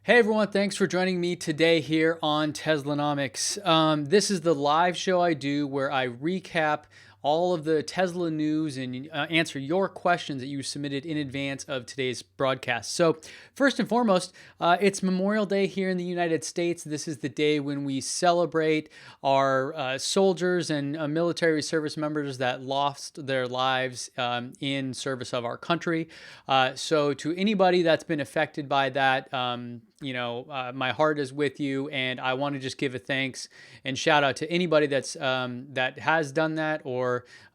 Hey everyone, thanks for joining me today here on Teslanomics. This is the live show I do where I recap all of the Tesla news and answer your questions that you submitted in advance of today's broadcast. So first and foremost, it's Memorial Day here in the United States. This is the day when we celebrate our soldiers and military service members that lost their lives in service of our country. So to anybody that's been affected by that, my heart is with you, and I want to just give a thanks and shout out to anybody that has done that or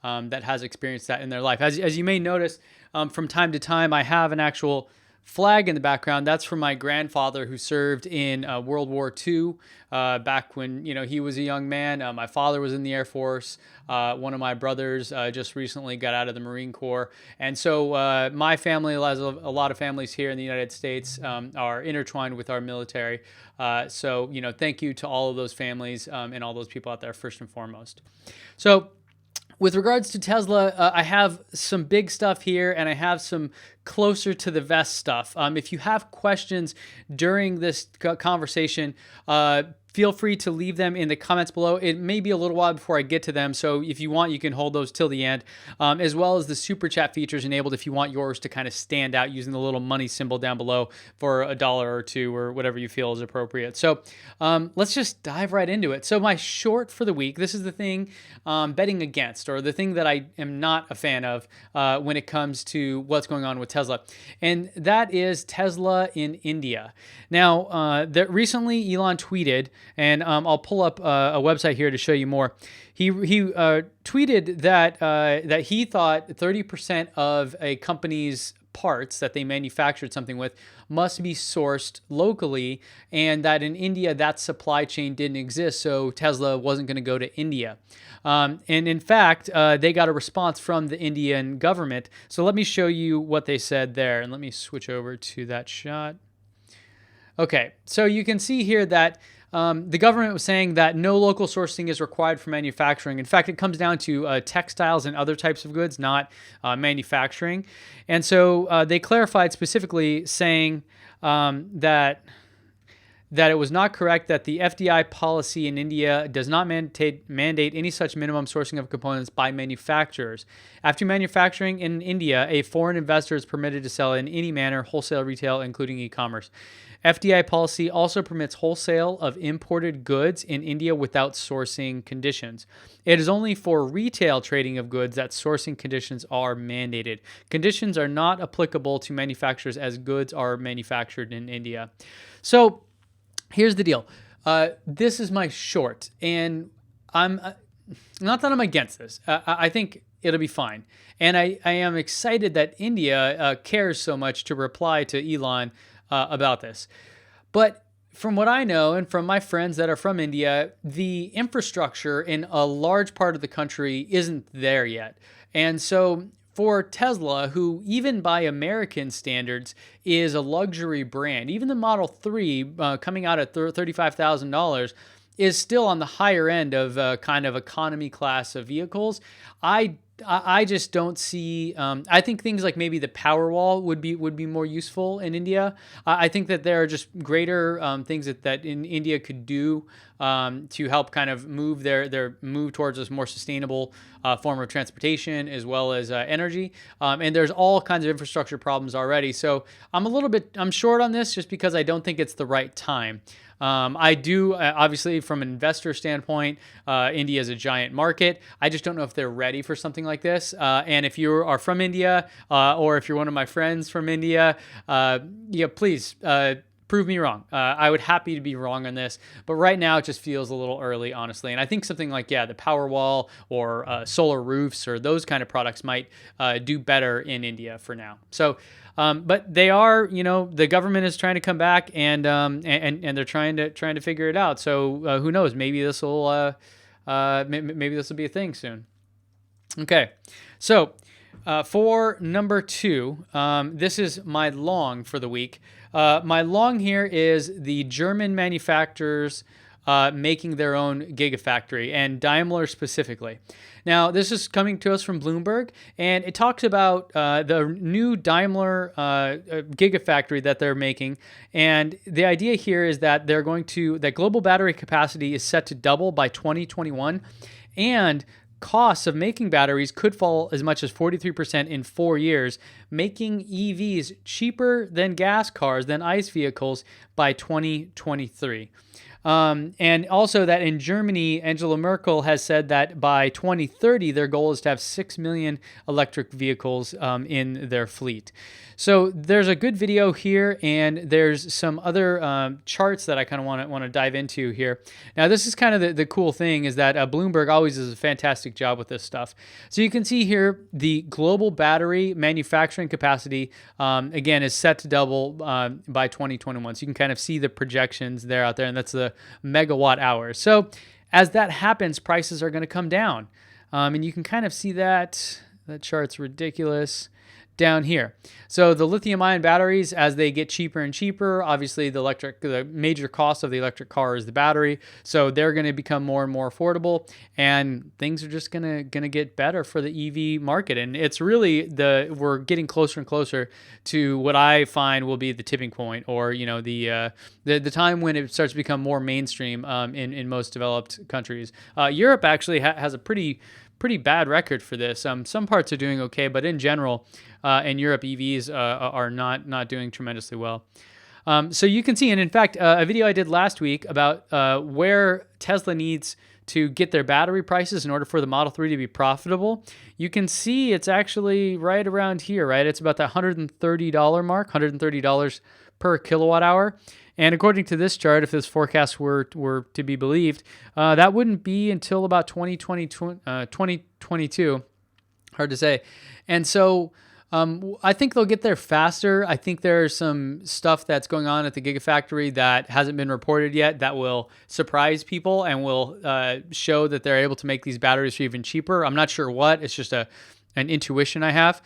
that has experienced that in their life. As you may notice, from time to time, I have an actual flag in the background. That's from my grandfather who served in World War II back when he was a young man. My father was in the Air Force. One of my brothers just recently got out of the Marine Corps. And so my family, as a lot of families here in the United States, are intertwined with our military. So thank you to all of those families and all those people out there first and foremost. So with regards to Tesla, I have some big stuff here and I have some closer to the vest stuff. If you have questions during this conversation, feel free to leave them in the comments below. It may be a little while before I get to them, so if you want, you can hold those till the end, as well as the super chat features enabled if you want yours to kind of stand out using the little money symbol down below for $1 or $2 or whatever you feel is appropriate. So let's just dive right into it. So my short for the week, this is the thing betting against, or the thing that I am not a fan of when it comes to what's going on with Tesla, and that is Tesla in India. Now, recently Elon tweeted, and I'll pull up a website here to show you more. He tweeted that he thought 30% of a company's parts that they manufactured something with must be sourced locally, and that in India that supply chain didn't exist, so Tesla wasn't going to go to India. And in fact, they got a response from the Indian government. So let me show you what they said there, and let me switch over to that shot. Okay, so you can see here that the government was saying that no local sourcing is required for manufacturing. In fact, it comes down to textiles and other types of goods, not manufacturing. And so they clarified specifically saying that it was not correct, that the FDI policy in India does not mandate any such minimum sourcing of components by manufacturers. After manufacturing in India, a foreign investor is permitted to sell in any manner, wholesale, retail, including e-commerce. FDI policy also permits wholesale of imported goods in India without sourcing conditions. It is only for retail trading of goods that sourcing conditions are mandated. Conditions are not applicable to manufacturers as goods are manufactured in India. So here's the deal. This is my short, and I'm not that I'm against this. I think it'll be fine. And I am excited that India cares so much to reply to Elon about this. But from what I know and from my friends that are from India, the infrastructure in a large part of the country isn't there yet. And so for Tesla, who even by American standards is a luxury brand, even the Model 3 coming out at $35,000 is still on the higher end of kind of economy class of vehicles. I just don't see. I think things like maybe the Powerwall would be more useful in India. I think that there are just greater things that in India could do to help kind of move their move towards this more sustainable form of transportation as well as energy. And there's all kinds of infrastructure problems already. So I'm short on this just because I don't think it's the right time. I do, obviously, from an investor standpoint, India is a giant market. I just don't know if they're ready for something like this. And if you are from India, or if you're one of my friends from India, please prove me wrong. I would happy to be wrong on this, but right now it just feels a little early, honestly. And I think something like, the Powerwall or solar roofs or those kind of products might do better in India for now. So. But they are, the government is trying to come back and they're trying to figure it out. So who knows? Maybe this will be a thing soon. Okay, so for number 2, this is my long for the week. My long here is the German manufacturers making their own Gigafactory, and Daimler specifically. Now, this is coming to us from Bloomberg, and it talks about the new Daimler Gigafactory that they're making. And the idea here is that that global battery capacity is set to double by 2021, and costs of making batteries could fall as much as 43% in 4 years, making EVs cheaper than gas cars, than ICE vehicles by 2023. And also that in Germany, Angela Merkel has said that by 2030, their goal is to have 6 million electric vehicles in their fleet. So there's a good video here, and there's some other charts that I kind of want to dive into here. Now, this is kind of the cool thing, is that Bloomberg always does a fantastic job with this stuff. So you can see here the global battery manufacturing capacity, again, is set to double by 2021. So you can kind of see the projections there out there, and that's the megawatt hours. So as that happens, prices are going to come down. And you can kind of see that. That chart's ridiculous down here. So the lithium-ion batteries, as they get cheaper and cheaper, obviously the major cost of the electric car is the battery. So they're going to become more and more affordable, and things are just going to get better for the EV market. And it's really we're getting closer and closer to what I find will be the tipping point, or the time when it starts to become more mainstream in most developed countries. Europe actually has a pretty bad record for this. Some parts are doing okay, but in general, in Europe, EVs are not doing tremendously well. So you can see, and in fact, a video I did last week about where Tesla needs to get their battery prices in order for the Model 3 to be profitable. You can see it's actually right around here, right? It's about the $130 mark, $130 per kilowatt hour. And according to this chart, if this forecast were to be believed, that wouldn't be until about 2022. Hard to say. And so I think they'll get there faster. I think there's some stuff that's going on at the Gigafactory that hasn't been reported yet that will surprise people and will show that they're able to make these batteries for even cheaper. I'm not sure what. It's just an intuition I have.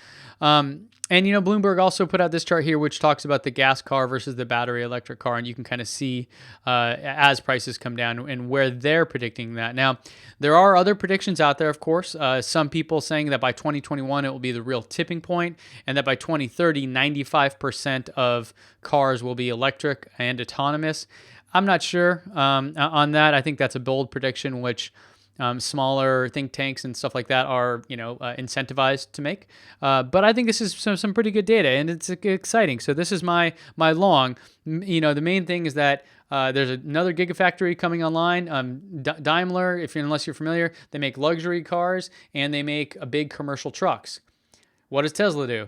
And, Bloomberg also put out this chart here, which talks about the gas car versus the battery electric car. And you can kind of see as prices come down and where they're predicting that. Now, there are other predictions out there, of course. Some people saying that by 2021, it will be the real tipping point, and that by 2030, 95% of cars will be electric and autonomous. I'm not sure on that. I think that's a bold prediction, which smaller think tanks and stuff like that are, incentivized to make. But I think this is some pretty good data, and it's exciting. So this is my long. The main thing is that there's another Gigafactory coming online. Daimler, unless you're familiar, they make luxury cars and they make big commercial trucks. What does Tesla do?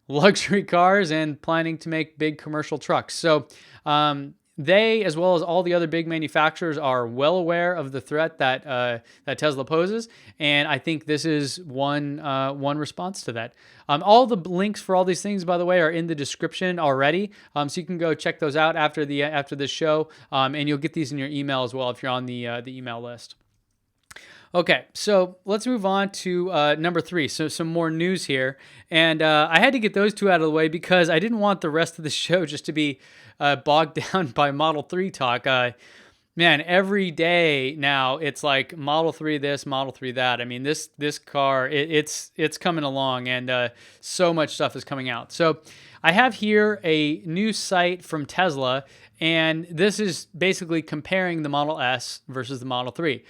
Luxury cars and planning to make big commercial trucks. So they, as well as all the other big manufacturers, are well aware of the threat that Tesla poses, and I think this is one response to that. All the links for all these things, by the way, are in the description already, so you can go check those out after this show, and you'll get these in your email as well if you're on the email list. Okay, so let's move on to number 3. So some more news here, and I had to get those two out of the way because I didn't want the rest of the show just to be bogged down by Model 3 talk. Man, every day now it's like Model 3 this, Model 3 that. I mean, this car, it's coming along, and so much stuff is coming out. So I have here a new site from Tesla, and this is basically comparing the Model S versus the Model 3.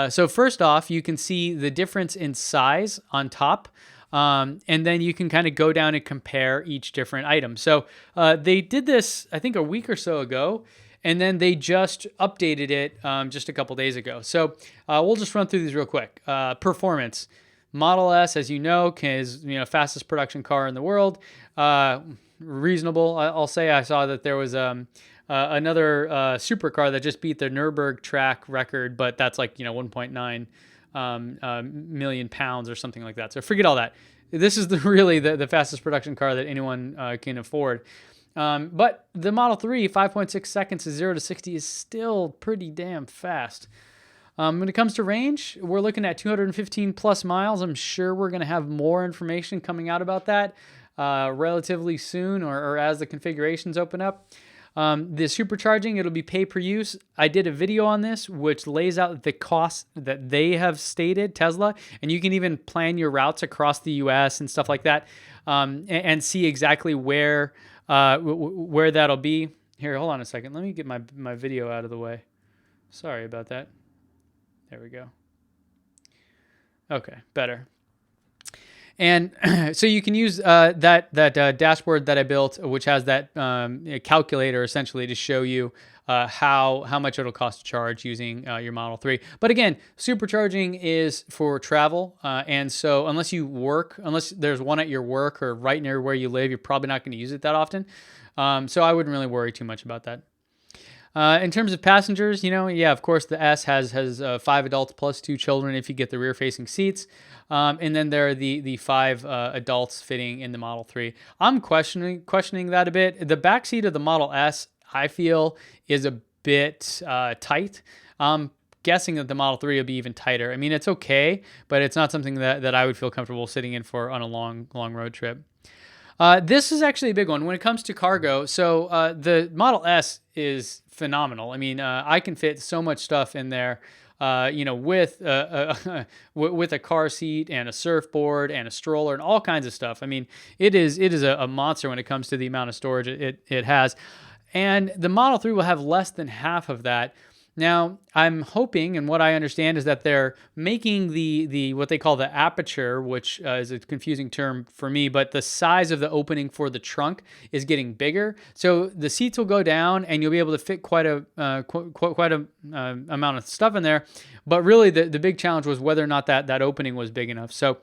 So first off, you can see the difference in size on top. And then you can kind of go down and compare each different item. So they did this, I think, a week or so ago, and then they just updated it just a couple days ago. So we'll just run through these real quick. Performance. Model S, as you know, is fastest production car in the world. Reasonable, I'll say. I saw that there was another supercar that just beat the Nürburgring track record, but that's like 1.9 million pounds or something like that. So forget all that. This is really the fastest production car that anyone can afford. But the Model 3, 5.6 seconds to 0 to 60 is still pretty damn fast. When it comes to range, we're looking at 215 plus miles. I'm sure we're going to have more information coming out about that relatively soon, or as the configurations open up. The supercharging, it'll be pay per use. I did a video on this, which lays out the costs that they have stated, Tesla, and you can even plan your routes across the US and stuff like that, and see exactly where that'll be. Here, hold on a second. Let me get my video out of the way. Sorry about that. There we go. Okay, better. And so you can use that dashboard that I built, which has that calculator essentially to show you how much it'll cost to charge using your Model 3. But again, supercharging is for travel, and so unless there's one at your work or right near where you live, you're probably not going to use it that often. So I wouldn't really worry too much about that. In terms of passengers, yeah, of course, the S has 5 adults plus 2 children if you get the rear-facing seats. And then there are the 5 adults fitting in the Model 3. I'm questioning that a bit. The back seat of the Model S, I feel, is a bit tight. I'm guessing that the Model 3 will be even tighter. I mean, it's okay, but it's not something that I would feel comfortable sitting in for on a long road trip. This is actually a big one when it comes to cargo. So the Model S is phenomenal. I mean, I can fit so much stuff in there. With a car seat and a surfboard and a stroller and all kinds of stuff. I mean, it is a monster when it comes to the amount of storage it has. And the Model 3 will have less than half of that. Now, I'm hoping, and what I understand is that they're making the what they call the aperture, which is a confusing term for me, but the size of the opening for the trunk is getting bigger. So the seats will go down, and you'll be able to fit quite a amount of stuff in there. But really, the big challenge was whether or not that opening was big enough. So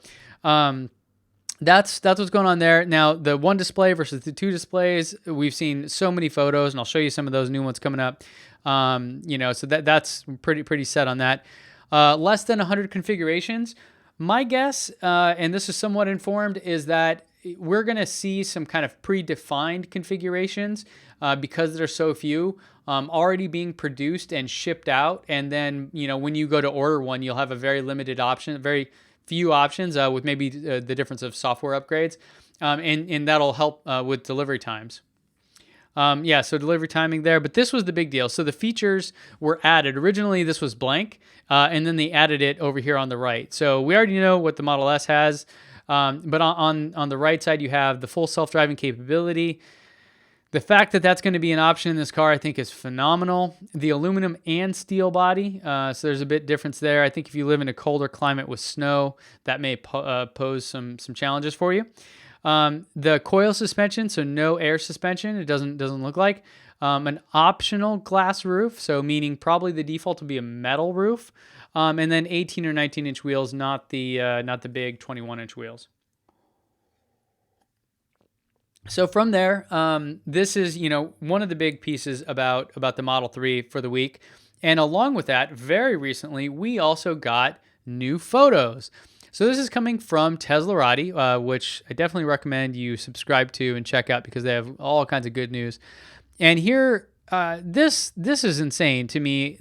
that's what's going on there. Now, the 1 display versus the 2 displays, we've seen so many photos, and I'll show you some of those new ones coming up. So that's pretty set on that. Less than 100 configurations. My guess, and this is somewhat informed, is that we're going to see some kind of predefined configurations because there's so few already being produced and shipped out. And then, when you go to order one, you'll have a very limited option, very few options with maybe the difference of software upgrades. And that'll help with delivery times. So delivery timing there, but this was the big deal. So the features were added. Originally, this was blank, and then they added it over here on the right. So we already know what the Model S has, but on the right side, you have the full self-driving capability. The fact that that's going to be an option in this car, I think, is phenomenal. The aluminum and steel body, so there's a bit difference there. I think if you live in a colder climate with snow, that may pose some challenges for you. The coil suspension, so no air suspension. It doesn't look like. An optional glass roof, so meaning probably the default will be a metal roof. And then 18 or 19 inch wheels, not the big 21 inch wheels. So from there, this is one of the big pieces about the Model 3 for the week. And along with that, very recently, we also got new photos. So this is coming from Teslanomics, which I definitely recommend you subscribe to and check out because they have all kinds of good news. And here, this is insane to me,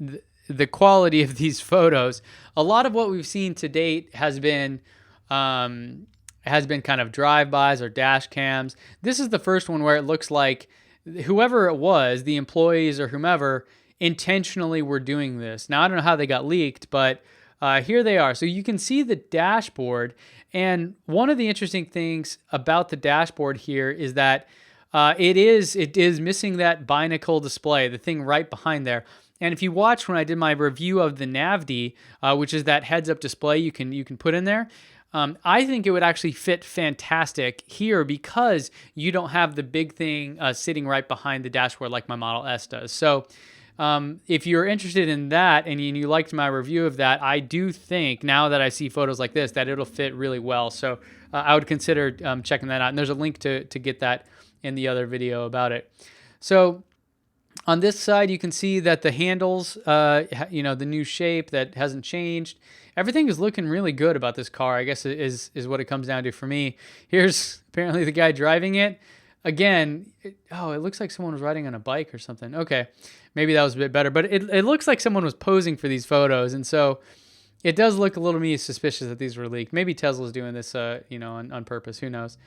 the quality of these photos. A lot of what we've seen to date has been kind of drive-bys or dash cams. This is the first one where it looks like whoever it was, the employees or whomever, intentionally were doing this. Now, I don't know how they got leaked, but here they are. So you can see the dashboard. And one of the interesting things about the dashboard here is that it is missing that binacle display, the thing right behind there. And if you watch when I did my review of the NavD, which is that heads-up display you can put in there, I think it would actually fit fantastic here because you don't have the big thing sitting right behind the dashboard like my Model S does. So if you're interested in that and you liked my review of that, I do think now that I see photos like this that it'll fit really well. So I would consider checking that out. And there's a link to get that in the other video about it. So on this side, you can see that the handles, the new shape that hasn't changed. Everything is looking really good about this car, I guess is what it comes down to for me. Here's apparently the guy driving it. Again, it looks like someone was riding on a bike or something. Okay, maybe that was a bit better, but it looks like someone was posing for these photos, and so it does look a little suspicious that these were leaked. Maybe Tesla's doing this, on purpose. Who knows?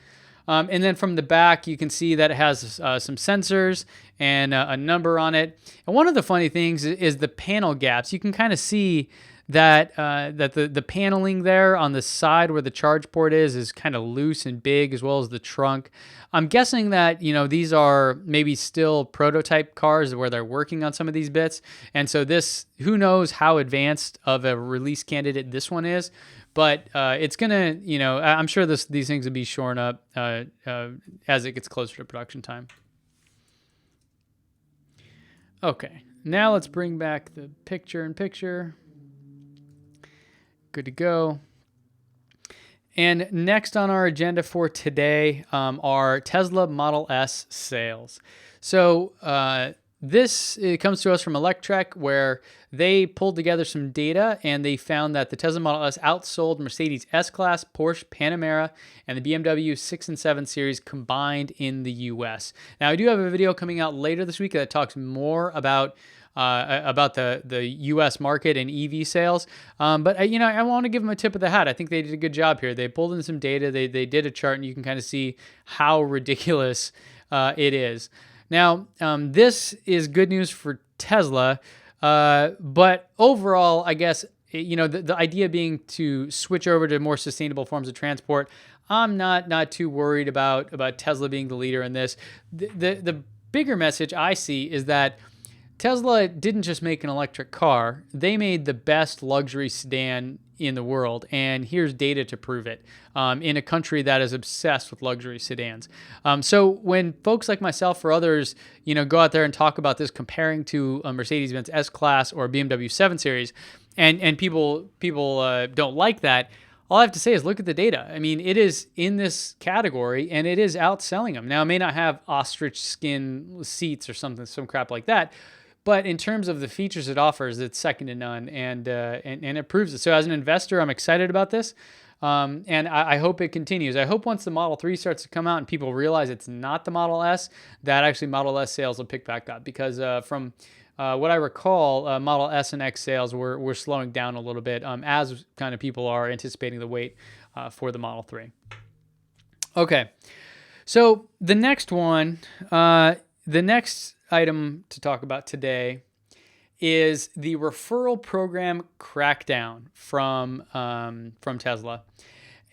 And then from the back, you can see that it has some sensors and a number on it. And one of the funny things is the panel gaps. You can kind of see that the paneling there on the side where the charge port is kind of loose and big, as well as the trunk. I'm guessing that, these are maybe still prototype cars where they're working on some of these bits. And so this, who knows how advanced of a release candidate this one is. But it's going to, I'm sure these things will be shorn up as it gets closer to production time. Okay, now let's bring back the picture-in-picture. Good to go. And next on our agenda for today are Tesla Model S sales. So it comes to us from Electrek, where they pulled together some data and they found that the Tesla Model S outsold Mercedes S-Class, Porsche Panamera, and the BMW 6 and 7 Series combined in the U.S. Now, I do have a video coming out later this week that talks more about the U.S. market and EV sales. But I want to give them a tip of the hat. I think they did a good job here. They pulled in some data. They did a chart, and you can kind of see how ridiculous it is. Now, this is good news for Tesla, but overall, I guess, the idea being to switch over to more sustainable forms of transport. I'm not too worried about Tesla being the leader in this. The bigger message I see is that Tesla didn't just make an electric car. They made the best luxury sedan in the world, and here's data to prove it, in a country that is obsessed with luxury sedans. So when folks like myself or others, go out there and talk about this comparing to a Mercedes-Benz S-Class or a BMW 7 Series, and people don't like that, all I have to say is look at the data. I mean, it is in this category, and it is outselling them. Now, it may not have ostrich skin seats or some crap like that, but in terms of the features it offers, it's second to none, and it proves it. So as an investor, I'm excited about this, and I hope it continues. I hope once the Model 3 starts to come out and people realize it's not the Model S, that actually Model S sales will pick back up, because from what I recall, Model S and X sales were slowing down a little bit as kind of people are anticipating the wait for the Model 3. Okay, so the next item to talk about today is the referral program Crackdown from Tesla.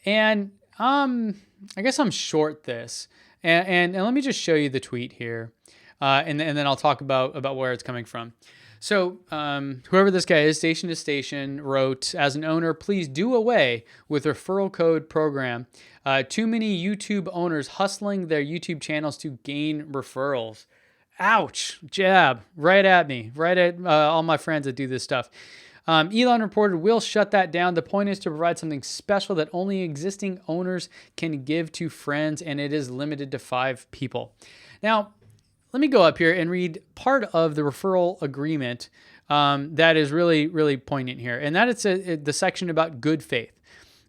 And I guess I'm short this. And let me just show you the tweet here. And then I'll talk about where it's coming from. So whoever this guy is, Station to Station, wrote, as an owner, please do away with referral code program. Too many YouTube owners hustling their YouTube channels to gain referrals. Ouch, jab, right at me, right at all my friends that do this stuff. Elon reported, we'll shut that down. The point is to provide something special that only existing owners can give to friends, and it is limited to 5 people. Now, let me go up here and read part of the referral agreement that is really, really poignant here, and that is the section about good faith.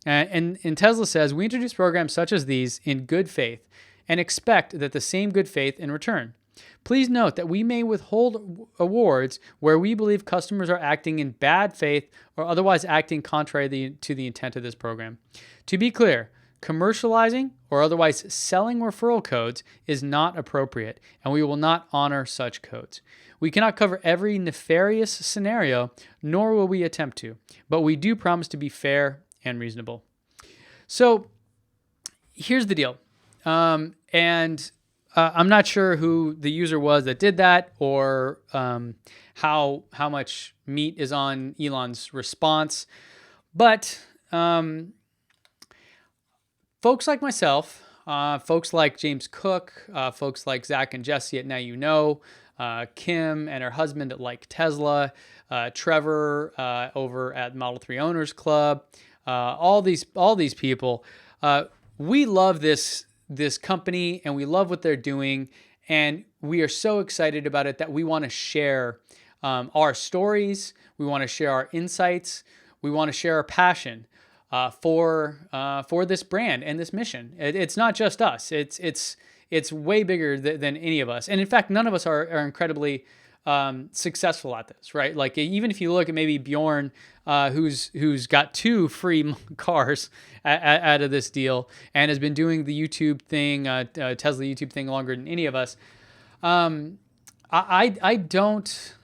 And Tesla says, we introduce programs such as these in good faith and expect that the same good faith in return. Please note that we may withhold awards where we believe customers are acting in bad faith or otherwise acting contrary to the intent of this program. To be clear, commercializing or otherwise selling referral codes is not appropriate, and we will not honor such codes. We cannot cover every nefarious scenario, nor will we attempt to, but we do promise to be fair and reasonable. So here's the deal. I'm not sure who the user was that did that, or how much meat is on Elon's response. But folks like myself, folks like James Cook, folks like Zach and Jesse at Now You Know, Kim and her husband at Like Tesla, Trevor over at Model 3 Owners Club, all these people, we love this company, and we love what they're doing, and we are so excited about it that we want to share our stories, we want to share our insights, we want to share our passion for this brand and this mission. It's not just us. It's way bigger than any of us, and in fact, none of us are incredibly successful at this, right? Like even if you look at maybe Bjorn, who's got 2 free cars out of this deal and has been doing the YouTube thing, Tesla YouTube thing longer than any of us. I don't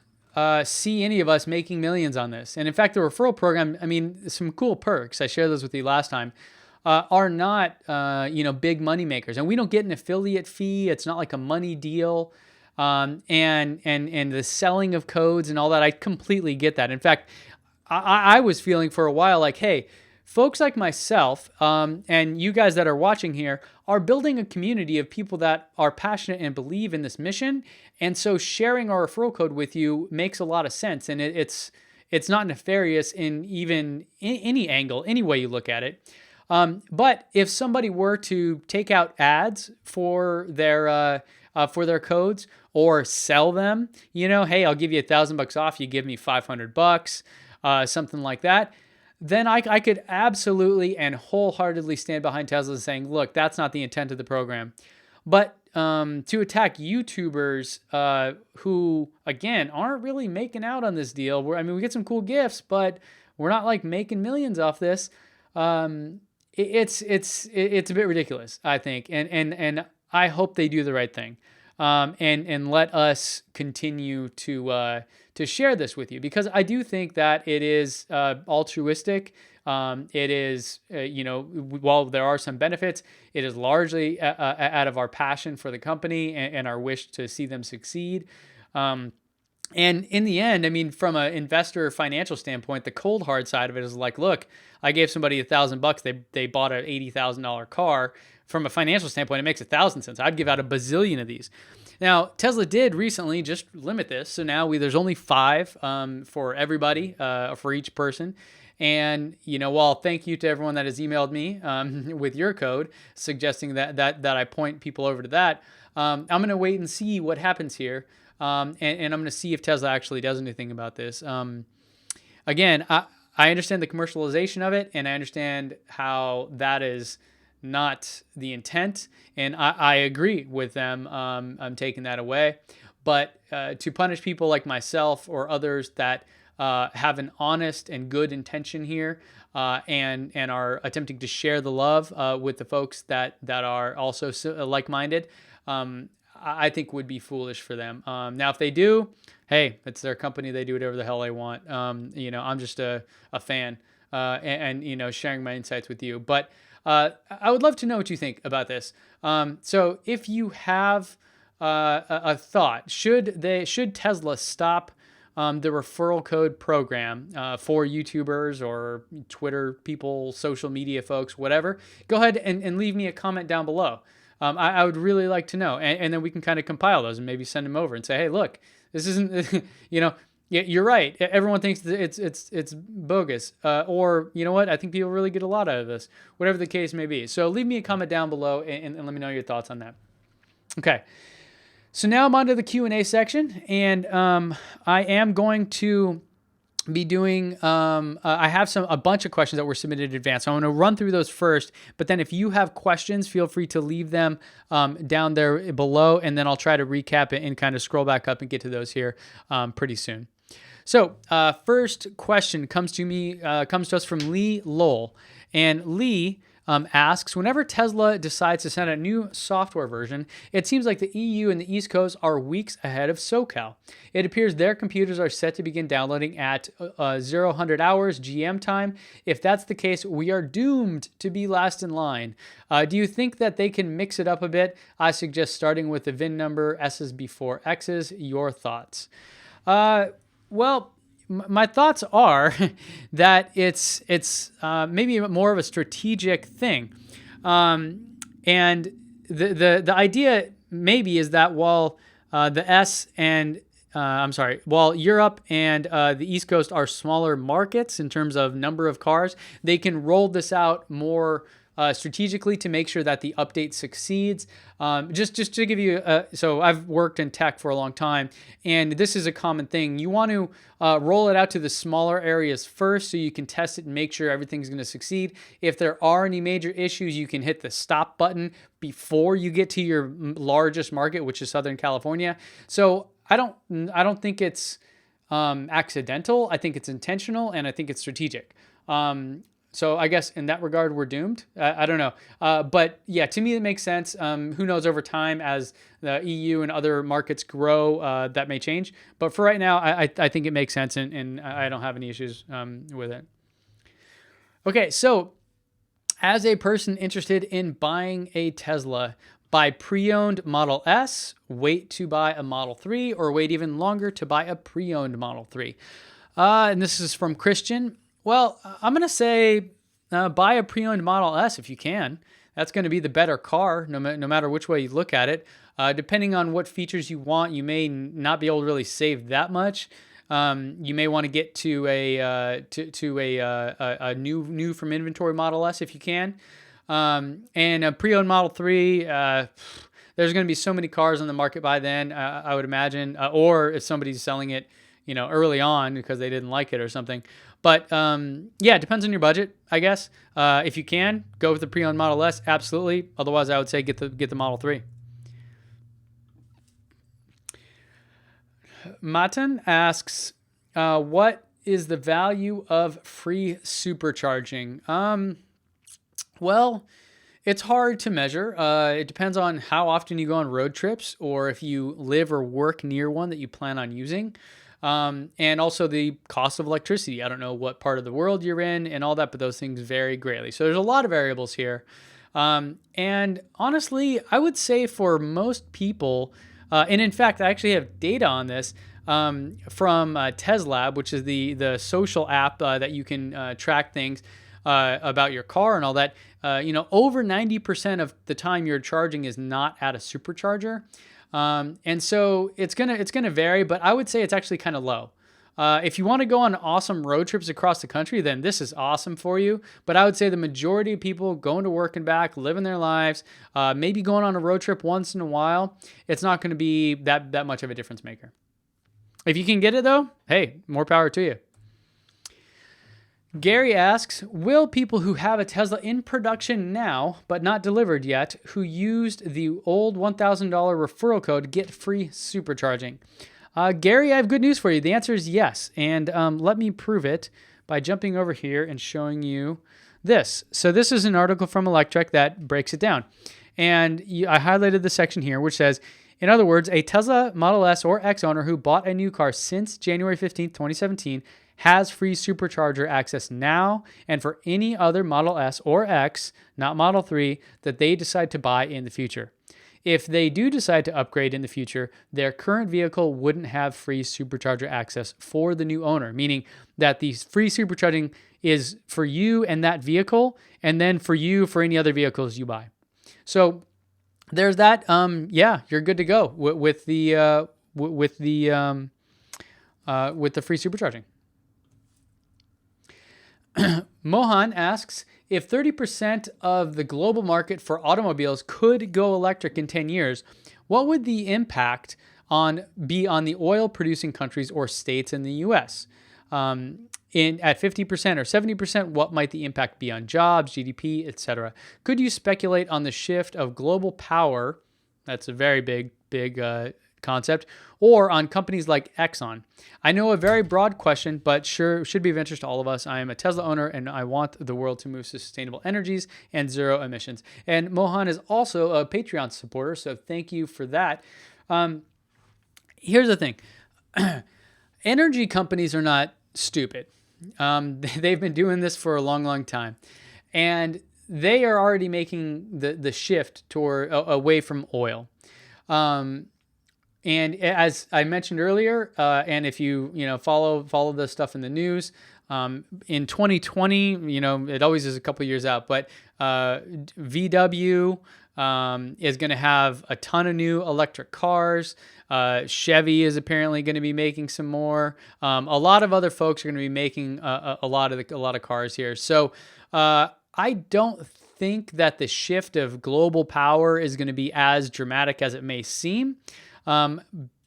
see any of us making millions on this. And in fact, the referral program, I mean, some cool perks, I shared those with you last time, are not, big money makers. And we don't get an affiliate fee. It's not like a money deal. And the selling of codes and all that, I completely get that. In fact, I was feeling for a while like, hey, folks like myself and you guys that are watching here are building a community of people that are passionate and believe in this mission. And so sharing our referral code with you makes a lot of sense. And it's not nefarious in even any angle, any way you look at it. But if somebody were to take out ads for their codes or sell them, hey, I'll give you $1,000 off. You give me $500, something like that. Then I could absolutely and wholeheartedly stand behind Tesla saying, look, that's not the intent of the program. But to attack YouTubers who, again, aren't really making out on this deal, we get some cool gifts, but we're not like making millions off this. It's a bit ridiculous, I think, and I hope they do the right thing, and let us continue to share this with you, because I do think that it is altruistic. It is, while there are some benefits, it is largely out of our passion for the company and our wish to see them succeed. And in the end, I mean, from an investor financial standpoint, the cold hard side of it is like, look, I gave somebody $1,000. They bought an $80,000 car. From a financial standpoint, it makes 1,000 cents. I'd give out a bazillion of these. Now, Tesla did recently just limit this. So now there's only 5 for everybody, for each person. And, while thank you to everyone that has emailed me with your code, suggesting that I point people over to that, I'm going to wait and see what happens here. And I'm going to see if Tesla actually does anything about this. Again, I understand the commercialization of it, and I understand how that is not the intent, and I agree with them. I'm taking that away. But to punish people like myself or others that have an honest and good intention here, and are attempting to share the love with the folks that are also like-minded, I think would be foolish for them. Now, if they do, hey, it's their company. They do whatever the hell they want. I'm just a fan and sharing my insights with you. But I would love to know what you think about this. So if you have a thought, should Tesla stop the referral code program for YouTubers or Twitter people, social media folks, whatever, go ahead and leave me a comment down below. I would really like to know, and then we can kind of compile those and maybe send them over and say, hey, look, this isn't, you're right. Everyone thinks that it's bogus, or you know what? I think people really get a lot out of this, whatever the case may be. So leave me a comment down below and let me know your thoughts on that. Okay. So now I'm on to the Q&A section, and I am going to be doing, I have a bunch of questions that were submitted in advance. So I'm going to run through those first, but then if you have questions, feel free to leave them down there below, and then I'll try to recap it and kind of scroll back up and get to those here pretty soon. So first question comes to us from Lee Lowell, and Lee asks, whenever Tesla decides to send a new software version, it seems like the EU and the East Coast are weeks ahead of SoCal. It appears their computers are set to begin downloading at 0000 hours GM time. If that's the case, we are doomed to be last in line. Do you think that they can mix it up a bit? I suggest starting with the VIN number, S's before X's. Your thoughts? Well, my thoughts are that it's maybe more of a strategic thing, and the idea maybe is that while while Europe and the East Coast are smaller markets in terms of number of cars, they can roll this out more strategically to make sure that the update succeeds. Just to give you, so I've worked in tech for a long time, and this is a common thing. You want to roll it out to the smaller areas first so you can test it and make sure everything's going to succeed. If there are any major issues, you can hit the stop button before you get to your largest market, which is Southern California. So I don't think it's accidental. I think it's intentional, and I think it's strategic. So I guess in that regard, we're doomed. I don't know. But yeah, to me, it makes sense. Who knows, over time, as the EU and other markets grow, that may change. But for right now, I think it makes sense, and I don't have any issues with it. Okay, so as a person interested in buying a Tesla, buy pre-owned Model S, wait to buy a Model 3, or wait even longer to buy a pre-owned Model 3. And this is from Christian. Well, I'm going to say buy a pre-owned Model S if you can. That's going to be the better car, no matter which way you look at it. Depending on what features you want, you may not be able to really save that much. You may want to get to a new from inventory Model S if you can. And a pre-owned Model 3, there's going to be so many cars on the market by then, I would imagine, or if somebody's selling it, early on because they didn't like it or something. But yeah, it depends on your budget, I guess. If you can, go with the pre-owned Model S, absolutely. Otherwise, I would say get the Model 3. Matan asks, what is the value of free supercharging? Well, it's hard to measure. It depends on how often you go on road trips or if you live or work near one that you plan on using. And also the cost of electricity. I don't know what part of the world you're in and all that, but those things vary greatly. So there's a lot of variables here. And honestly, I would say for most people, and in fact, I actually have data on this from Tesla, which is the social app that you can track things about your car and all that. Over 90% of the time you're charging is not at a supercharger. And so it's gonna vary, but I would say it's actually kind of low. If you want to go on awesome road trips across the country, then this is awesome for you. But I would say the majority of people going to work and back, living their lives, maybe going on a road trip once in a while, it's not going to be that much of a difference maker. If you can get it though, hey, more power to you. Gary asks, will people who have a Tesla in production now, but not delivered yet, who used the old $1,000 referral code get free supercharging? Gary, I have good news for you. The answer is yes. And let me prove it by jumping over here and showing you this. So this is an article from Electrek that breaks it down. And I highlighted the section here, which says, in other words, a Tesla Model S or X owner who bought a new car since January 15th, 2017 has free supercharger access now and for any other Model S or X, not Model 3, that they decide to buy in the future. If they do decide to upgrade in the future, their current vehicle wouldn't have free supercharger access for the new owner, meaning that the free supercharging is for you and that vehicle, and then for you for any other vehicles you buy. So there's that. Yeah, you're good to go with the free supercharging. Mohan asks, if 30% of the global market for automobiles could go electric in 10 years, what would the impact be on the oil-producing countries or states in the U.S.? At 50% or 70%, what might the impact be on jobs, GDP, etc.? Could you speculate on the shift of global power? That's a very big concept, or on companies like Exxon? I know a very broad question, but sure should be of interest to all of us. I am a Tesla owner and I want the world to move to sustainable energies and zero emissions. And Mohan is also a Patreon supporter, so thank you for that. Here's the thing. Energy companies are not stupid. They've been doing this for a long time. And they are already making the shift toward away from oil. And as I mentioned earlier, and if you follow the stuff in the news, in 2020, it always is a couple years out, but VW is going to have a ton of new electric cars. Chevy is apparently going to be making some more. A lot of other folks are going to be making a lot of cars here. So I don't think that the shift of global power is going to be as dramatic as it may seem.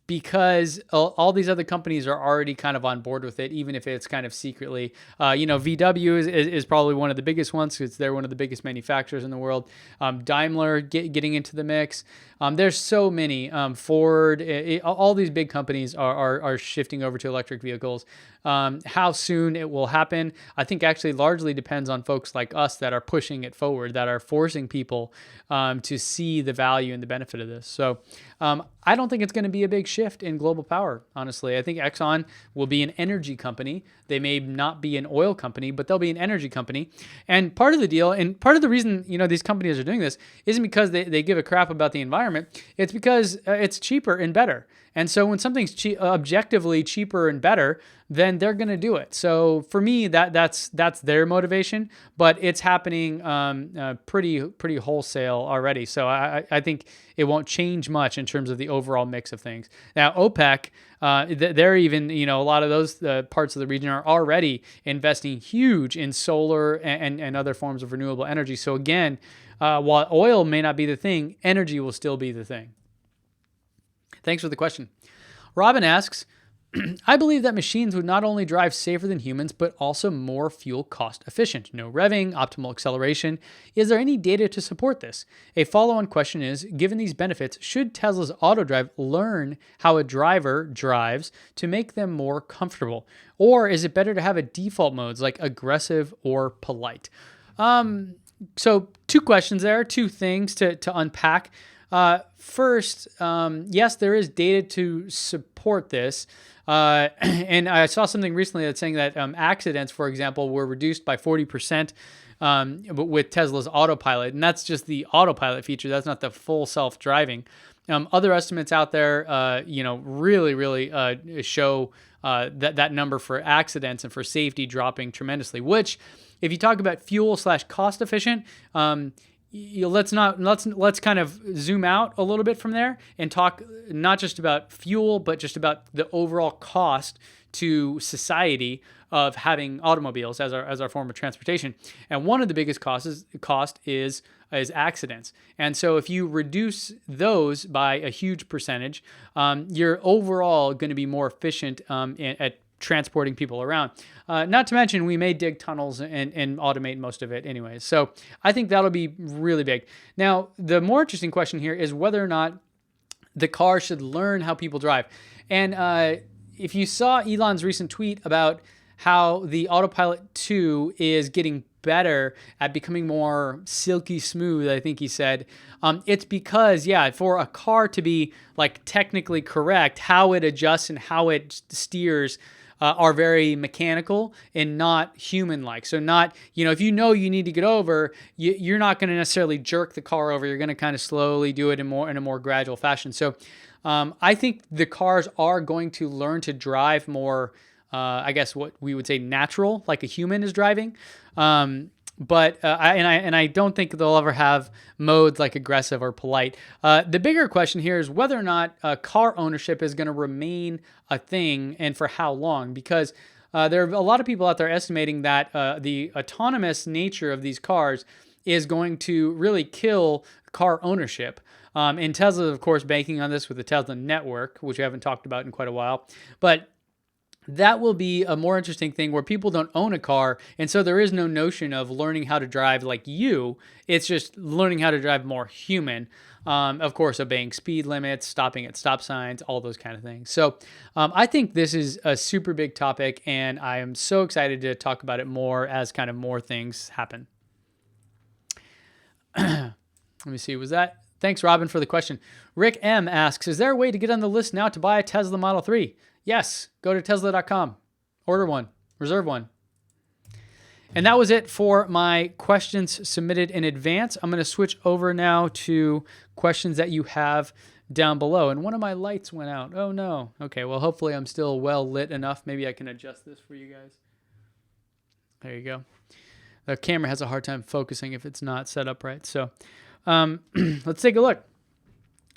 because all these other companies are already kind of on board with it, even if it's kind of secretly. VW is probably one of the biggest ones because they're one of the biggest manufacturers in the world. Daimler getting into the mix. There's so many. Ford, all these big companies are shifting over to electric vehicles. How soon it will happen, I think actually largely depends on folks like us that are pushing it forward, that are forcing people to see the value and the benefit of this. So I don't think it's going to be a big shift in global power, honestly. I think Exxon will be an energy company. They may not be an oil company, but they'll be an energy company. And part of the deal, and part of the reason these companies are doing this isn't because they give a crap about the environment. It's because it's cheaper and better. And so when something's objectively cheaper and better, then they're going to do it. So for me, that's their motivation, but it's happening pretty wholesale already. So I think it won't change much in terms of the overall mix of things. Now, OPEC, they're even, a lot of those parts of the region are already investing huge in solar and other forms of renewable energy. So again, while oil may not be the thing, energy will still be the thing. Thanks for the question. Robin asks, I believe that machines would not only drive safer than humans, but also more fuel cost efficient. No revving, optimal acceleration. Is there any data to support this? A follow-on question is, given these benefits, should Tesla's AutoDrive learn how a driver drives to make them more comfortable? Or is it better to have a default modes like aggressive or polite? So 2 questions there, 2 things to unpack. First, yes, there is data to support this. And I saw something recently that's saying that accidents, for example, were reduced by 40% with Tesla's autopilot. And that's just the autopilot feature. That's not the full self-driving. Other estimates out there, really show that number for accidents and for safety dropping tremendously, which if you talk about fuel/cost efficient, let's kind of zoom out a little bit from there and talk not just about fuel, but just about the overall cost to society of having automobiles as our form of transportation. And one of the biggest cost is accidents. And so if you reduce those by a huge percentage, you're overall going to be more efficient at transporting people around. Not to mention, we may dig tunnels and automate most of it anyways. So I think that'll be really big. Now, the more interesting question here is whether or not the car should learn how people drive. And if you saw Elon's recent tweet about how the Autopilot 2 is getting better at becoming more silky smooth, I think he said, it's because, for a car to be like technically correct, how it adjusts and how it steers are very mechanical and not human-like. So not, if you need to get over, you're not going to necessarily jerk the car over. You're going to kind of slowly do it in a more gradual fashion. So I think the cars are going to learn to drive more, I guess what we would say natural, like a human is driving. But I don't think they'll ever have modes like aggressive or polite. The bigger question here is whether or not car ownership is going to remain a thing and for how long, because there are a lot of people out there estimating that the autonomous nature of these cars is going to really kill car ownership. And Tesla, of course, banking on this with the Tesla network, which we haven't talked about in quite a while. But that will be a more interesting thing where people don't own a car. And so there is no notion of learning how to drive like you. It's just learning how to drive more human. Of course, obeying speed limits, stopping at stop signs, all those kind of things. So I think this is a super big topic, and I am so excited to talk about it more as kind of more things happen. Let me see. Thanks, Robin, for the question. Rick M. asks, is there a way to get on the list now to buy a Tesla Model 3? Yes, go to Tesla.com, order one, reserve one. And that was it for my questions submitted in advance. I'm going to switch over now to questions that you have down below. And one of my lights went out. Oh no. Okay, well, hopefully I'm still well lit enough. Maybe I can adjust this for you guys. There you go. The camera has a hard time focusing if it's not set up right. So let's take a look.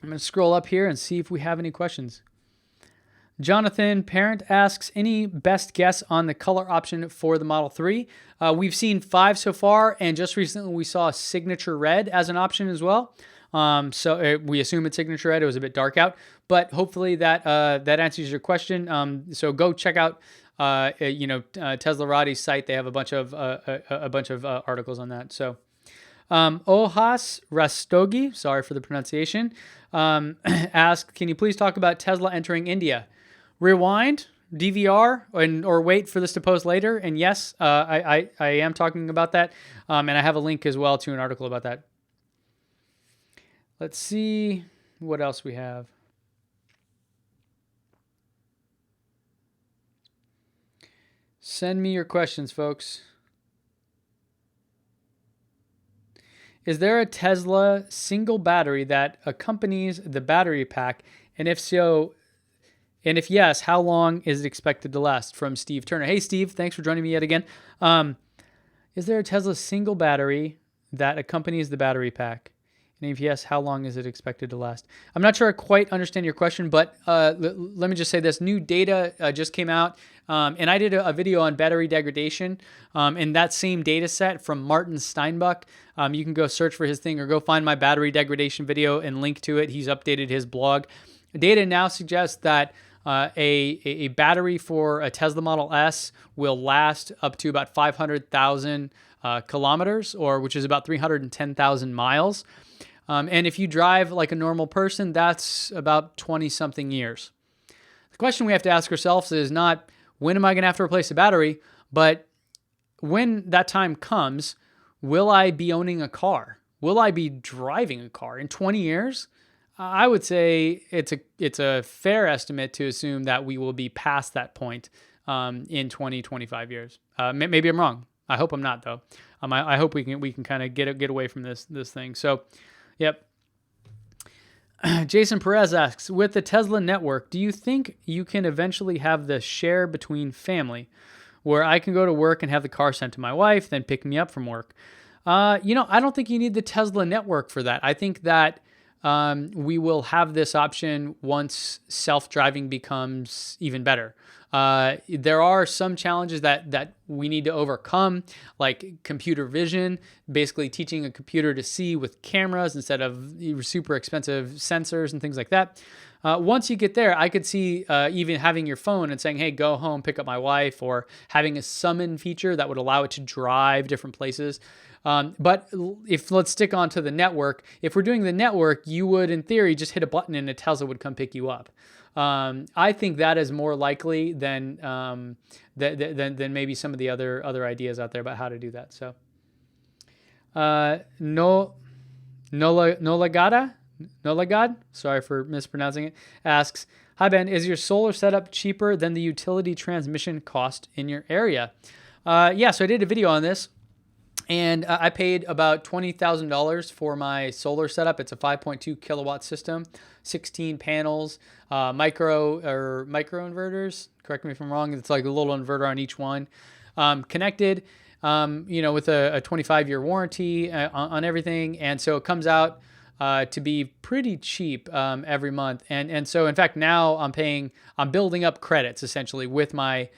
I'm going to scroll up here and see if we have any questions. Jonathan Parent asks, any best guess on the color option for the Model 3? We've seen 5 so far, and just recently we saw a signature red as an option as well. So we assume it's signature red. It was a bit dark out, but hopefully that answers your question. So go check out Teslarati's site. They have a bunch of articles on that. So Ohas Rastogi, sorry for the pronunciation, asked, can you please talk about Tesla entering India? Rewind, DVR, or wait for this to post later. And yes, I am talking about that. And I have a link as well to an article about that. Let's see what else we have. Send me your questions, folks. Is there a Tesla single battery that accompanies the battery pack? And if so, and if yes, how long is it expected to last? From Steve Turner. Hey, Steve, thanks for joining me yet again. Is there a Tesla single battery that accompanies the battery pack? And if yes, how long is it expected to last? I'm not sure I quite understand your question, but let me just say this. New data just came out, and I did a video on battery degradation in that same data set from Martin Steinbuch. You can go search for his thing or go find my battery degradation video and link to it. He's updated his blog. Data now suggests that a battery for a Tesla Model S will last up to about 500,000 kilometers, which is about 310,000 miles. And if you drive like a normal person, that's about 20-something years. The question we have to ask ourselves is not, when am I going to have to replace the battery, but when that time comes, will I be owning a car? Will I be driving a car in 20 years? I would say it's a fair estimate to assume that we will be past that point in 20, 25 years. Maybe I'm wrong. I hope I'm not, though. I hope we can kind of get away from this thing. So, yep. Jason Perez asks, with the Tesla network, do you think you can eventually have the share between family, where I can go to work and have the car sent to my wife, then pick me up from work? I don't think you need the Tesla network for that. I think that we will have this option once self-driving becomes even better. There are some challenges that we need to overcome, like computer vision, basically teaching a computer to see with cameras instead of super expensive sensors and things like that. Once you get there, I could see even having your phone and saying, hey, go home, pick up my wife, or having a summon feature that would allow it to drive different places. But let's stick on to the network. If we're doing the network, you would, in theory, just hit a button and a Tesla would come pick you up. I think that is more likely than maybe some of the other ideas out there about how to do that. So, Nolagad, sorry for mispronouncing it, asks, hi Ben, is your solar setup cheaper than the utility transmission cost in your area? Yeah, so I did a video on this. And I paid about $20,000 for my solar setup. It's a 5.2 kilowatt system, 16 panels, micro inverters. Correct me if I'm wrong. It's like a little inverter on each one, connected, with a 25-year warranty on everything. And so it comes out to be pretty cheap every month. And so in fact now I'm building up credits essentially with my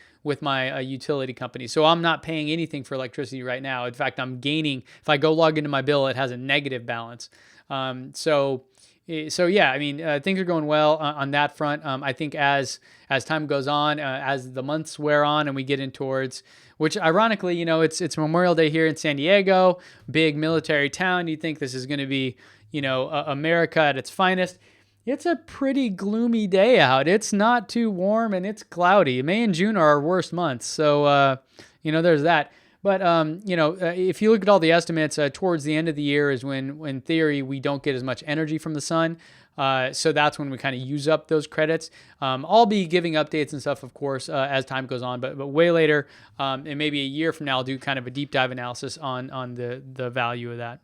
utility company. So I'm not paying anything for electricity right now. In fact, I'm gaining. If I go log into my bill, it has a negative balance. So yeah, I mean, things are going well on that front. I think as time goes on, as the months wear on and we get in towards, which ironically, it's Memorial Day here in San Diego, big military town. You'd think this is going to be, America at its finest. It's a pretty gloomy day out. It's not too warm and it's cloudy. May and June are our worst months. So, there's that. But, if you look at all the estimates, towards the end of the year is when, in theory, we don't get as much energy from the sun. So that's when we kind of use up those credits. I'll be giving updates and stuff, of course, as time goes on. But way later, and maybe a year from now, I'll do kind of a deep dive analysis on the value of that.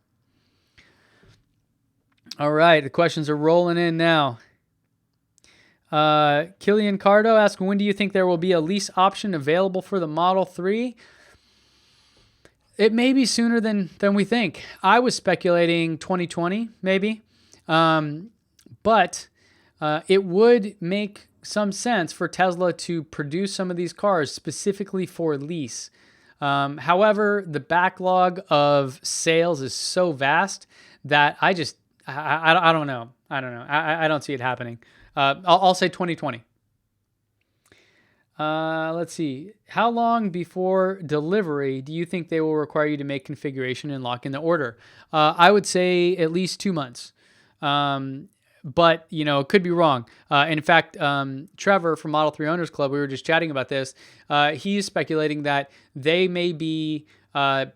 All right, the questions are rolling in now. Killian Cardo asks, when do you think there will be a lease option available for the Model 3? It may be sooner than we think. I was speculating 2020, maybe. But it would make some sense for Tesla to produce some of these cars specifically for lease. However, the backlog of sales is so vast that I don't know. I don't know. I don't see it happening. I'll say 2020. Let's see. How long before delivery do you think they will require you to make configuration and lock in the order? I would say at least 2 months. But, it could be wrong. In fact, Trevor from Model 3 Owners Club, we were just chatting about this. He's speculating that they may be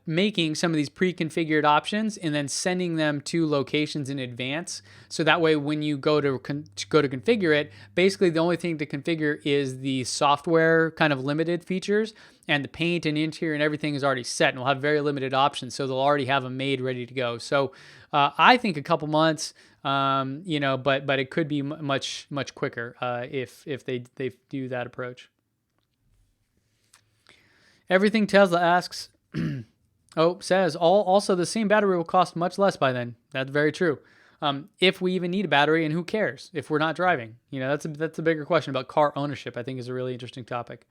making some of these pre-configured options and then sending them to locations in advance. So that way, when you go to configure it, basically the only thing to configure is the software kind of limited features, and the paint and interior and everything is already set, and we'll have very limited options. So they'll already have them made ready to go. So I think a couple months, but it could be much quicker if they do that approach. Everything Tesla asks. Says also the same battery will cost much less by then. That's very true. If we even need a battery, and who cares if we're not driving? That's a bigger question about car ownership. I think is a really interesting topic.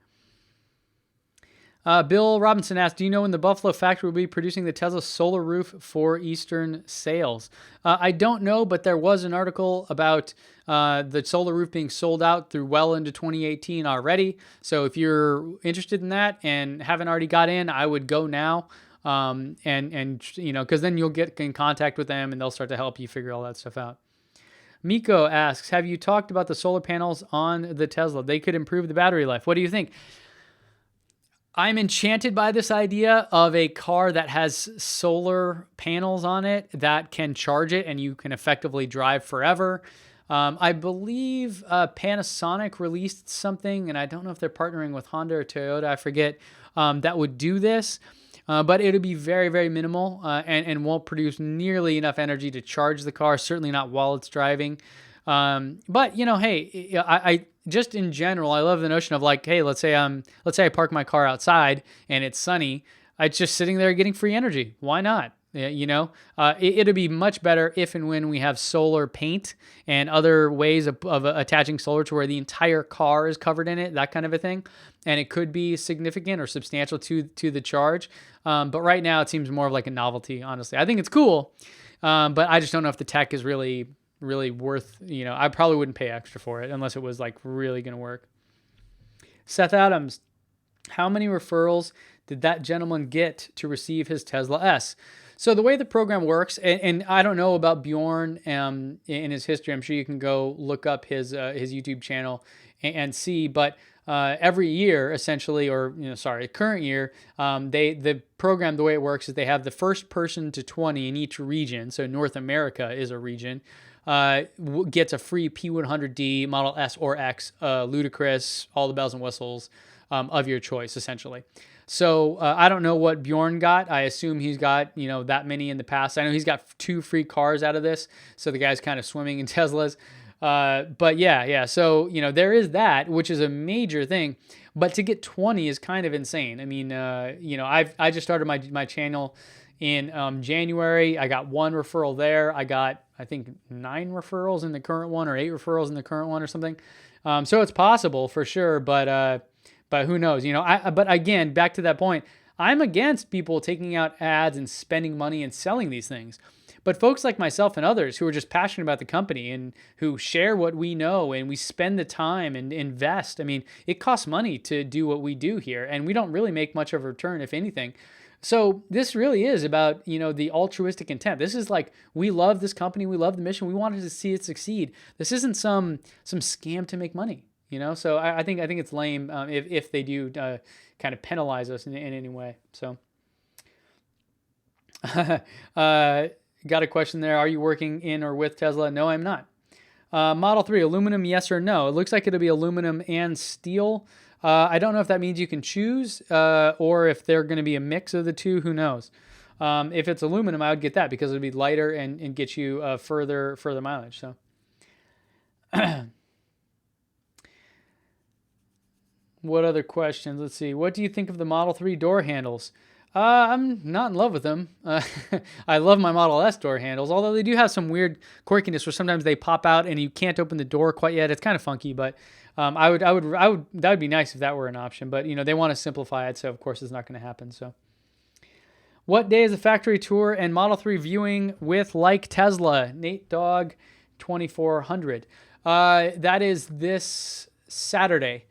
Bill Robinson asked, do you know when the Buffalo factory will be producing the Tesla solar roof for Eastern sales? I don't know, but there was an article about the solar roof being sold out through well into 2018 already. So if you're interested in that and haven't already got in, I would go now. Because then you'll get in contact with them and they'll start to help you figure all that stuff out. Miko asks, have you talked about the solar panels on the Tesla? They could improve the battery life. What do you think? I'm enchanted by this idea of a car that has solar panels on it that can charge it and you can effectively drive forever. I believe Panasonic released something, and I don't know if they're partnering with Honda or Toyota, I forget, that would do this. But it'll be very, very minimal and won't produce nearly enough energy to charge the car, certainly not while it's driving. But hey, I just in general, I love the notion of like, hey, let's say I park my car outside and it's sunny. It's just sitting there getting free energy. Why not? It'll be much better if and when we have solar paint and other ways of attaching solar to where the entire car is covered in it, that kind of a thing. And it could be significant or substantial to the charge. But right now it seems more of like a novelty, honestly. I think it's cool, but I just don't know if the tech is really worth, I probably wouldn't pay extra for it unless it was like really going to work. Seth Adams, how many referrals did that gentleman get to receive his Tesla S? So the way the program works, and I don't know about Bjorn in his history. I'm sure you can go look up his YouTube channel and see. But every year, essentially, current year, the program, the way it works is they have the first person to 20 in each region. So North America is a region. Gets a free P100D Model S or X, ludicrous, all the bells and whistles of your choice, essentially. So I don't know what Bjorn got. I assume he's got, that many in the past. I know he's got 2 free cars out of this. So the guy's kind of swimming in Teslas. But yeah. So, there is that, which is a major thing. But to get 20 is kind of insane. I mean, I just started my channel in January. I got 1 referral there. I got, I think, 9 referrals in the current one or 8 referrals in the current one or something. So it's possible for sure, but who knows? But again, back to that point, I'm against people taking out ads and spending money and selling these things. But folks like myself and others who are just passionate about the company and who share what we know and we spend the time and invest. I mean, it costs money to do what we do here, and we don't really make much of a return, if anything. So this really is about, the altruistic intent. This is like, we love this company. We love the mission. We wanted to see it succeed. This isn't some scam to make money, So I think it's lame if they do kind of penalize us in any way. So got a question there. Are you working in or with Tesla? No, I'm not. Model 3, aluminum, yes or no? It looks like it'll be aluminum and steel. I don't know if that means you can choose or if they're going to be a mix of the two. Who knows? If it's aluminum, I would get that because it would be lighter and get you further mileage. So, what other questions? Let's see. What do you think of the Model 3 door handles? I'm not in love with them. I love my Model S door handles, although they do have some weird quirkiness where sometimes they pop out and you can't open the door quite yet. It's kind of funky, but that would be nice if that were an option. But they want to simplify it, so of course it's not going to happen. So, What day is the factory tour and Model 3 viewing with Like Tesla? Nate Dog 2400. That is this Saturday,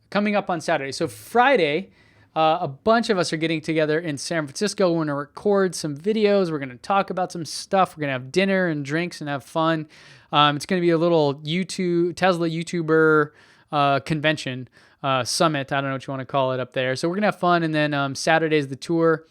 coming up on Saturday. So Friday, a bunch of us are getting together in San Francisco. We're going to record some videos. We're going to talk about some stuff. We're going to have dinner and drinks and have fun. It's going to be a little Tesla YouTuber convention, summit. I don't know what you want to call it up there. So we're going to have fun. And then Saturday's the tour.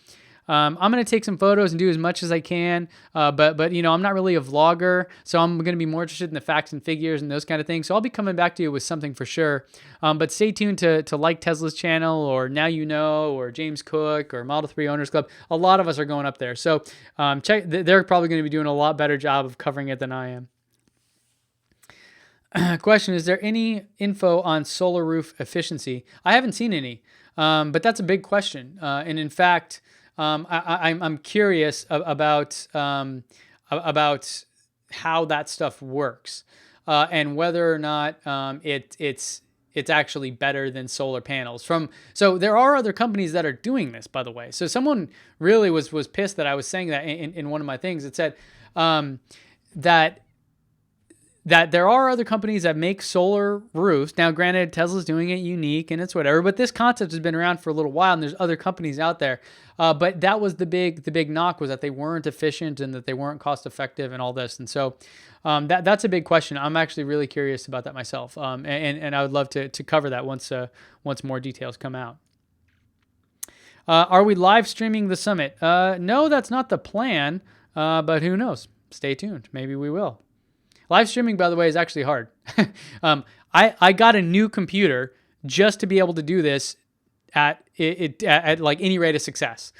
I'm going to take some photos and do as much as I can, but you know, I'm not really a vlogger, so I'm going to be more interested in the facts and figures and those kind of things. So I'll be coming back to you with something for sure. But stay tuned to Like Tesla's channel, or Now You Know, or James Cook, or Model 3 Owners Club. A lot of us are going up there. So they're probably going to be doing a lot better job of covering it than I am. Question, is there any info on solar roof efficiency? I haven't seen any, but that's a big question. And in fact, I'm curious about how that stuff works, and whether or not it's actually better than solar panels. So there are other companies that are doing this, by the way. So someone really was pissed that I was saying that in one of my things. It said that there are other companies that make solar roofs. Now, granted, Tesla's doing it unique and it's whatever, but this concept has been around for a little while, and there's other companies out there. But that was the big knock, was that they weren't efficient and that they weren't cost effective and all this. And so that's a big question. I'm actually really curious about that myself, and I would love to cover that once more details come out. Are we live streaming the summit? No, that's not the plan, but who knows? Stay tuned. Maybe we will. Live streaming, by the way, is actually hard. I got a new computer just to be able to do this at like any rate of success.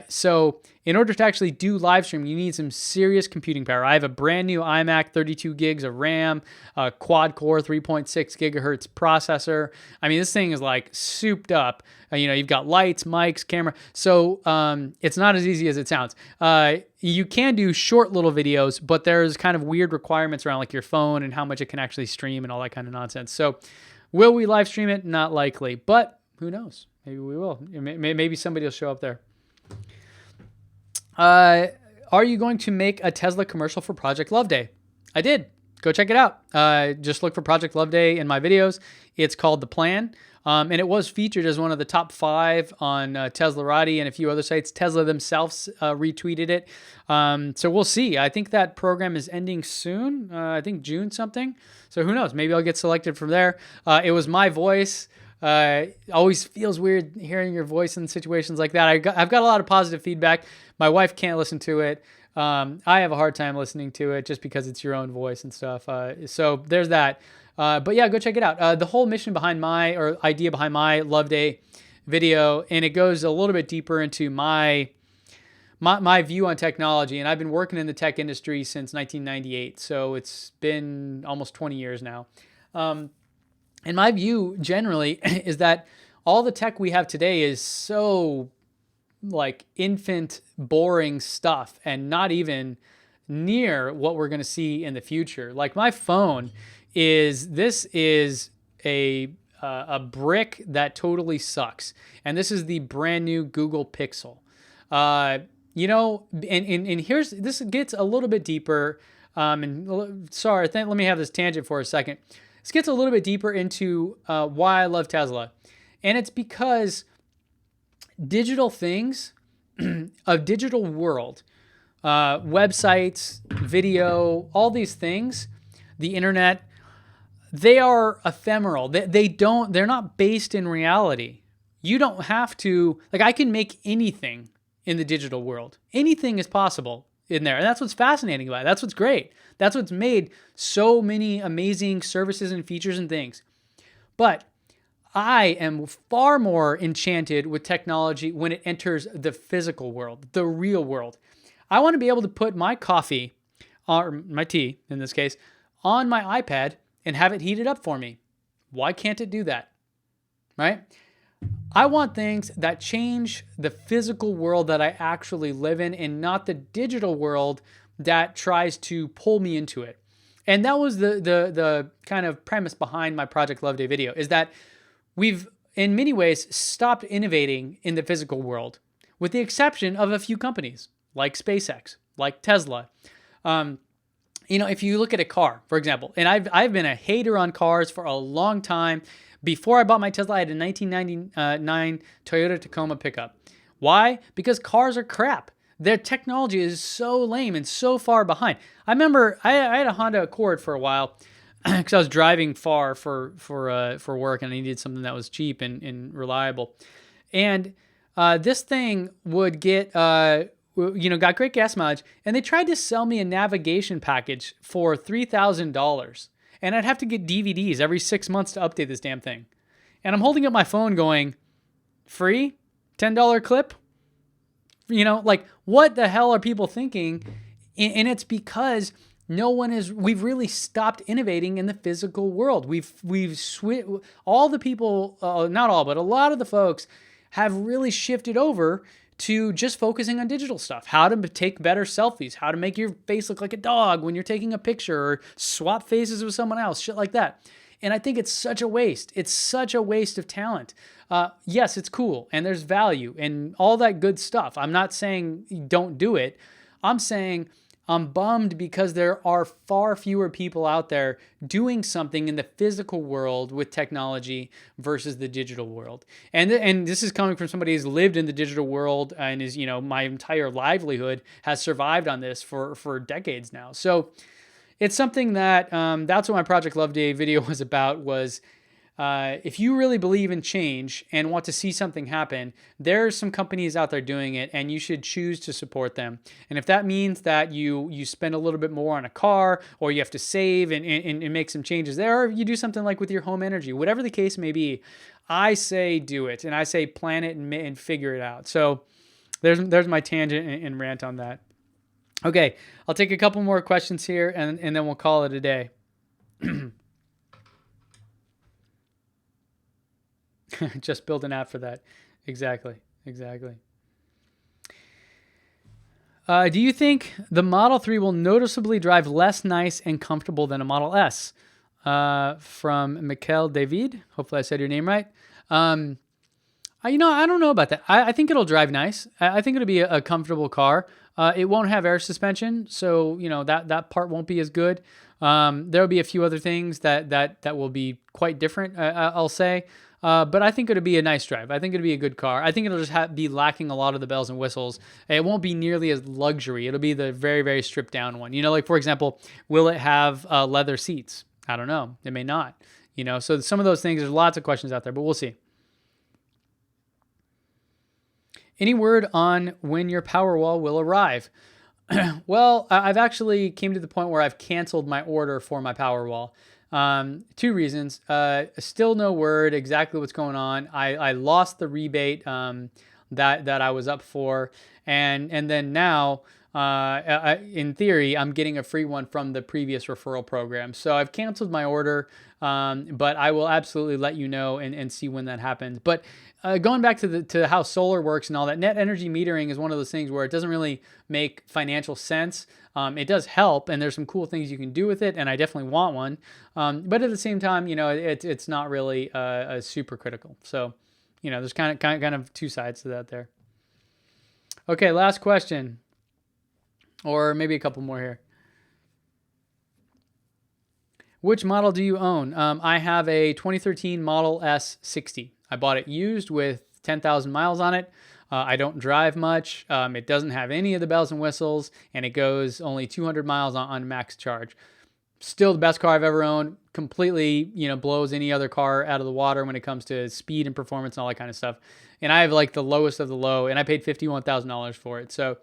So in order to actually do live stream, you need some serious computing power. I have a brand new iMac, 32 gigs of RAM, a quad core, 3.6 gigahertz processor. I mean, this thing is like souped up. You know, you've got lights, mics, camera. So it's not as easy as it sounds. You can do short little videos, but there's kind of weird requirements around like your phone and how much it can actually stream and all that kind of nonsense. So will we live stream it? Not likely, but who knows? Maybe we will. Maybe somebody will show up there. Are you going to make a Tesla commercial for Project Love Day? I did. Go check it out. Just look for Project Love Day in my videos. It's called The Plan. And it was featured as one of the top 5 on Teslarati and a few other sites. Tesla themselves retweeted it. So we'll see. I think that program is ending soon. I think June something. So who knows? Maybe I'll get selected from there. It was my voice. Always feels weird hearing your voice in situations like that. I've got a lot of positive feedback. My wife can't listen to it. I have a hard time listening to it just because it's your own voice and stuff. So there's that. But yeah, go check it out. The whole mission behind idea behind my Love Day video, and it goes a little bit deeper into my view on technology. And I've been working in the tech industry since 1998. So it's been almost 20 years now. And my view generally is that all the tech we have today is so like infant, boring stuff, and not even near what we're going to see in the future. Like my phone is a brick that totally sucks. And this is the brand new Google Pixel. You know, and here's, this gets a little bit deeper. And sorry, let me have this tangent for a second. This gets a little bit deeper into why I love Tesla. And it's because digital things, a digital world, websites, video, all these things, the internet, they are ephemeral. They're not based in reality. You don't have to, like, I can make anything in the digital world. Anything is possible in there. And that's what's fascinating about it. That's what's great. That's what's made so many amazing services and features and things. But I am far more enchanted with technology when it enters the physical world, the real world. I want to be able to put my coffee, or my tea in this case, on my iPad and have it heated up for me. Why can't it do that? Right? I want things that change the physical world that I actually live in, and not the digital world that tries to pull me into it. And that was the kind of premise behind my Project Love Day video, is that we've, in many ways, stopped innovating in the physical world. with the exception of a few companies like SpaceX, like Tesla. If you look at a car, for example, and I've been a hater on cars for a long time. Before I bought my Tesla, I had a 1999 Toyota Tacoma pickup. Why? Because cars are crap. Their technology is so lame and so far behind. I remember I had a Honda Accord for a while because I was driving far for work and I needed something that was cheap and reliable. And this thing would get got great gas mileage, and they tried to sell me a navigation package for $3,000, and I'd have to get DVDs every 6 months to update this damn thing. And I'm holding up my phone going, free? $10 clip? What the hell are people thinking? And it's because we've really stopped innovating in the physical world. We've switched, all the people, not all, but a lot of the folks have really shifted over to just focusing on digital stuff. How to take better selfies, how to make your face look like a dog when you're taking a picture, or swap faces with someone else, shit like that. And I think it's such a waste. It's such a waste of talent. Yes, it's cool and there's value and all that good stuff. I'm not saying don't do it. I'm saying I'm bummed because there are far fewer people out there doing something in the physical world with technology versus the digital world. And this is coming from somebody who's lived in the digital world and is, my entire livelihood has survived on this for decades now. So it's something that, that's what my Project Love Day video was about, was if you really believe in change and want to see something happen, there are some companies out there doing it and you should choose to support them. And if that means that you spend a little bit more on a car, or you have to save and make some changes there, or you do something like with your home energy, whatever the case may be, I say do it. And I say plan it and figure it out. So there's my tangent and rant on that. Okay, I'll take a couple more questions here and then we'll call it a day. Just build an app for that. Exactly. Do you think the Model 3 will noticeably drive less nice and comfortable than a Model S? From Mikel David. Hopefully I said your name right. I don't know about that. I think it'll drive nice. I think it'll be a comfortable car. It won't have air suspension, so that part won't be as good. There'll be a few other things that will be quite different, I'll say. But I think it'll be a nice drive. I think it'll be a good car. I think it'll just be lacking a lot of the bells and whistles. It won't be nearly as luxury. It'll be the very, very stripped down one. Like for example, will it have leather seats? I don't know. It may not. So some of those things, there's lots of questions out there, but we'll see. Any word on when your Powerwall will arrive? Well, I've actually came to the point where I've canceled my order for my Powerwall. 2 reasons. Still no word exactly what's going on. I lost the rebate that I was up for, and then now in theory I'm getting a free one from the previous referral program. So I've canceled my order, but I will absolutely let you know and see when that happens. But going back to how solar works and all that, net energy metering is one of those things where it doesn't really make financial sense. It does help, and there's some cool things you can do with it, and I definitely want one. But at the same time, it's not really super critical. So, there's kind of 2 sides to that there. Okay, last question, or maybe a couple more here. Which model do you own? I have a 2013 Model S 60. I bought it used with 10,000 miles on it. I don't drive much. It doesn't have any of the bells and whistles, and it goes only 200 miles on max charge. Still the best car I've ever owned. Completely, blows any other car out of the water when it comes to speed and performance and all that kind of stuff. And I have like the lowest of the low, and I paid $51,000 for it. So,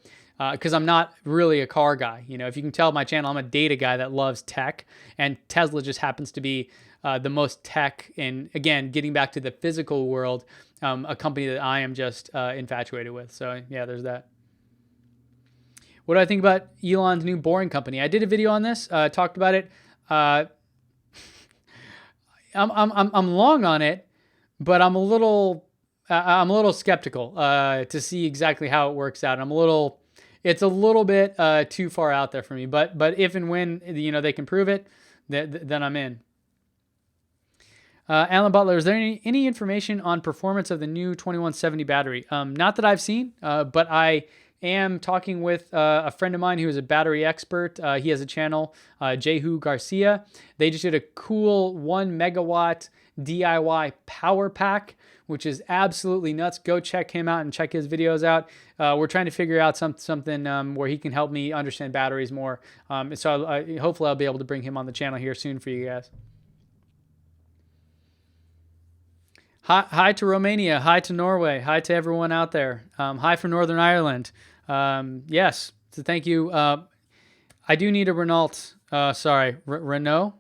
because I'm not really a car guy. If you can tell my channel, I'm a data guy that loves tech, and Tesla just happens to be the most tech. And again, getting back to the physical world, a company that I am just infatuated with. So yeah, there's that. What do I think about Elon's new boring company? I did a video on this, talked about it. I'm long on it, but I'm a little skeptical to see exactly how it works out. It's a little bit too far out there for me. But if and when they can prove it, then I'm in. Alan Butler, is there any information on performance of the new 2170 battery? Not that I've seen, but I am talking with a friend of mine who is a battery expert. He has a channel, Jehu Garcia. They just did a cool 1 megawatt DIY power pack, which is absolutely nuts. Go check him out and check his videos out. We're trying to figure out something where he can help me understand batteries more. So hopefully I'll be able to bring him on the channel here soon for you guys. Hi to Romania. Hi to Norway. Hi to everyone out there. Hi from Northern Ireland. Yes, so thank you. I do need a Renault. Renault.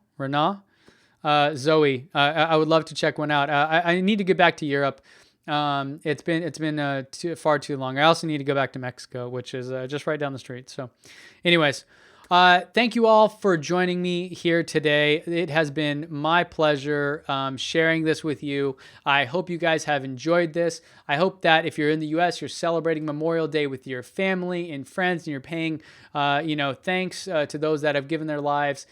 Zoe. I would love to check one out. I need to get back to Europe. It's been far too long. I also need to go back to Mexico, which is just right down the street. So, anyways. Thank you all for joining me here today. It has been my pleasure sharing this with you. I hope you guys have enjoyed this. I hope that if you're in the U.S., you're celebrating Memorial Day with your family and friends, and you're paying, thanks to those that have given their lives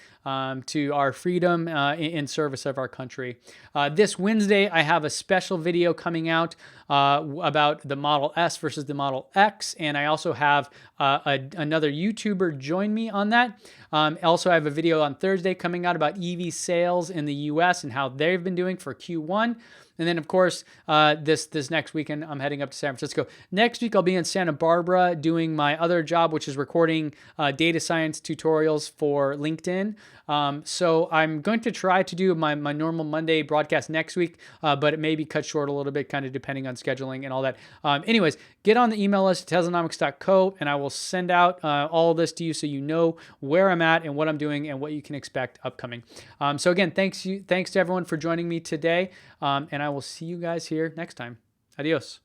to our freedom in service of our country. This Wednesday, I have a special video coming out about the Model S versus the Model X, and I also have another YouTuber join me on that. Also, I have a video on Thursday coming out about EV sales in the U.S. and how they've been doing for Q1. And then, of course, this next weekend, I'm heading up to San Francisco. Next week, I'll be in Santa Barbara doing my other job, which is recording data science tutorials for LinkedIn. So I'm going to try to do my normal Monday broadcast next week, but it may be cut short a little bit, kind of depending on scheduling and all that. Anyways, get on the email list at teslanomics.co, and I will send out all of this to you so you know where I'm at and what I'm doing and what you can expect upcoming. So again, thanks to everyone for joining me today, and I will see you guys here next time. Adios.